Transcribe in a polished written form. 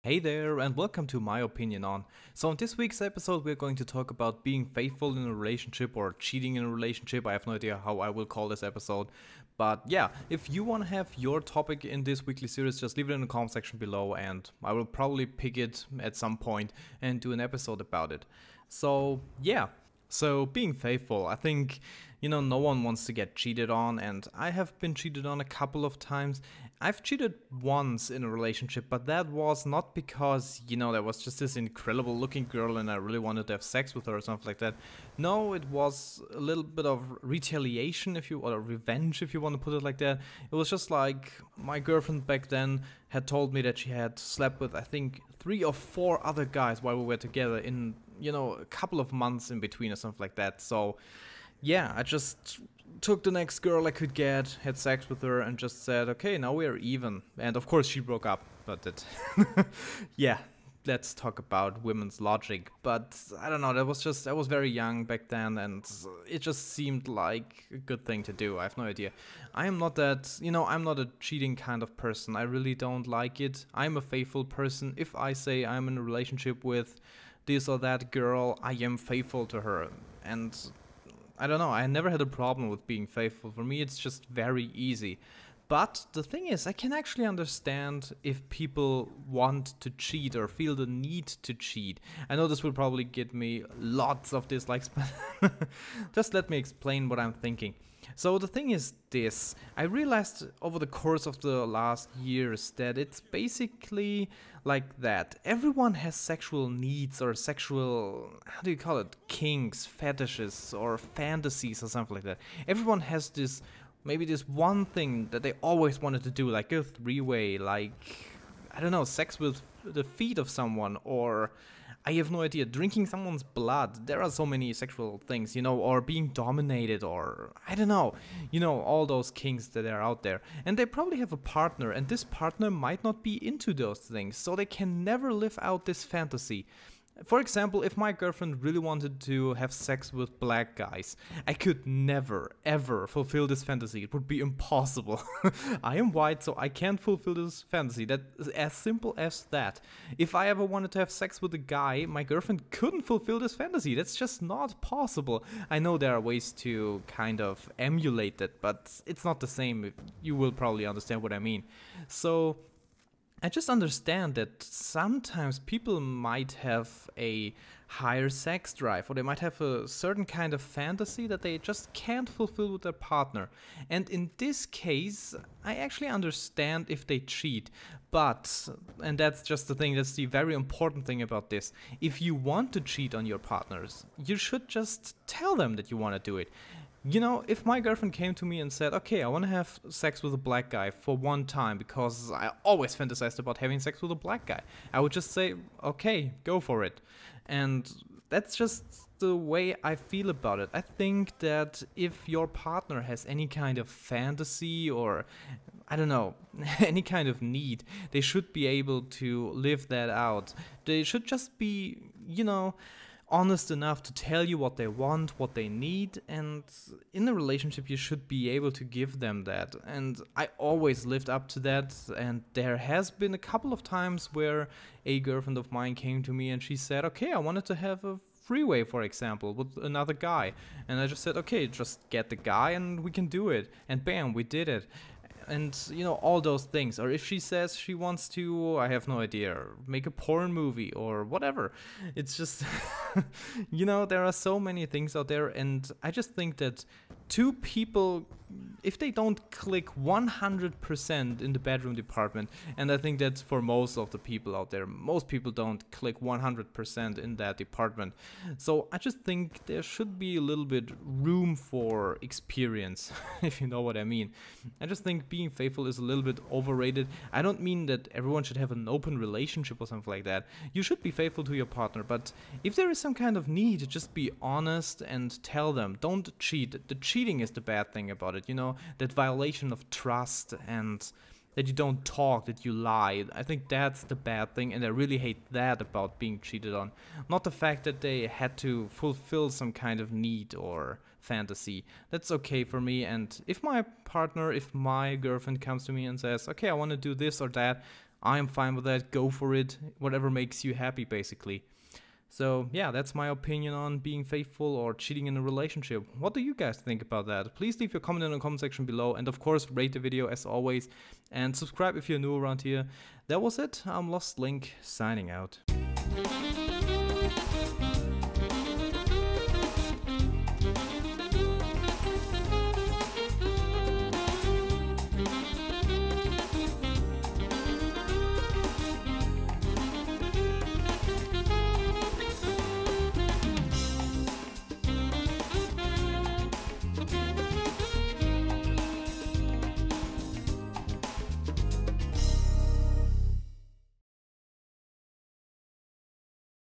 Hey there, and welcome to my opinion on. So, in this week's episode, we're going to talk about being faithful in a relationship or cheating in a relationship. I have no idea how I will call this episode. But yeah, if you want to have your topic in this weekly series, just leave it in the comment section below, and I will probably pick it at some point and do an episode about it. So, yeah. So, being faithful, I think, no one wants to get cheated on, and I have been cheated on a couple of times. I've cheated once in a relationship, but that was not because, there was just this incredible looking girl and I really wanted to have sex with her or something like that. No, it was a little bit of retaliation, or revenge, if you want to put it like that. It was just like my girlfriend back then had told me that she had slept with, I think, 3 or 4 other guys while we were together in, a couple of months in between or something like that. So, yeah, I just took the next girl I could get, had sex with her, and just said, okay, now we're even. And of course she broke up, but it... yeah, let's talk about women's logic. But I don't know, I was very young back then, and it just seemed like a good thing to do. I have no idea. I am not that, I'm not a cheating kind of person. I really don't like it. I'm a faithful person. If I say I'm in a relationship with this or that girl, I am faithful to her. And I don't know, I never had a problem with being faithful. For me, it's just very easy. But the thing is, I can actually understand if people want to cheat or feel the need to cheat. I know this will probably get me lots of dislikes, but just let me explain what I'm thinking. So the thing is this, I realized over the course of the last years that it's basically like that. Everyone has sexual needs or sexual, how do you call it, kinks, fetishes or fantasies or something like that. Everyone has this, maybe this one thing that they always wanted to do, like a three-way, like, I don't know, sex with the feet of someone, or I have no idea, drinking someone's blood. There are so many sexual things, or being dominated, or I don't know, all those kinks that are out there. And they probably have a partner, and this partner might not be into those things, so they can never live out this fantasy. For example, if my girlfriend really wanted to have sex with black guys, I could never, ever fulfill this fantasy. It would be impossible. I am white, so I can't fulfill this fantasy. That's as simple as that. If I ever wanted to have sex with a guy, my girlfriend couldn't fulfill this fantasy. That's just not possible. I know there are ways to kind of emulate it, but it's not the same. You will probably understand what I mean. So I just understand that sometimes people might have a higher sex drive, or they might have a certain kind of fantasy that they just can't fulfill with their partner. And in this case, I actually understand if they cheat. But, and that's just the thing, that's the very important thing about this, if you want to cheat on your partners, you should just tell them that you want to do it. If my girlfriend came to me and said, okay, I want to have sex with a black guy for one time because I always fantasized about having sex with a black guy, I would just say, okay, go for it. And that's just the way I feel about it. I think that if your partner has any kind of fantasy or, I don't know, any kind of need, they should be able to live that out. They should just be, honest enough to tell you what they want, what they need, and in a relationship you should be able to give them that. And I always lived up to that, and there has been a couple of times where a girlfriend of mine came to me and she said, okay, I wanted to have a freeway, for example, with another guy. And I just said, okay, just get the guy and we can do it. And bam, we did it. And, all those things. Or if she says she wants to, I have no idea, make a porn movie or whatever. It's just, there are so many things out there. And I just think that two people, if they don't click 100% in the bedroom department, and I think that's for most of the people out there, most people don't click 100% in that department. So I just think there should be a little bit room for experience, if you know what I mean. I just think being faithful is a little bit overrated. I don't mean that everyone should have an open relationship or something like that. You should be faithful to your partner, but if there is some kind of need, just be honest and tell them. Don't cheat. The cheating is the bad thing about it, that violation of trust and that you don't talk, that you lie. I think that's the bad thing, and I really hate that about being cheated on. Not the fact that they had to fulfill some kind of need or fantasy. That's okay for me, and if my partner, if my girlfriend comes to me and says, okay, I want to do this or that, I am fine with that. Go for it. Whatever makes you happy, basically. So yeah, that's my opinion on being faithful or cheating in a relationship. What do you guys think about that? Please leave your comment in the comment section below, and of course rate the video as always, and subscribe if you're new around here. That was it. I'm iLostLink signing out.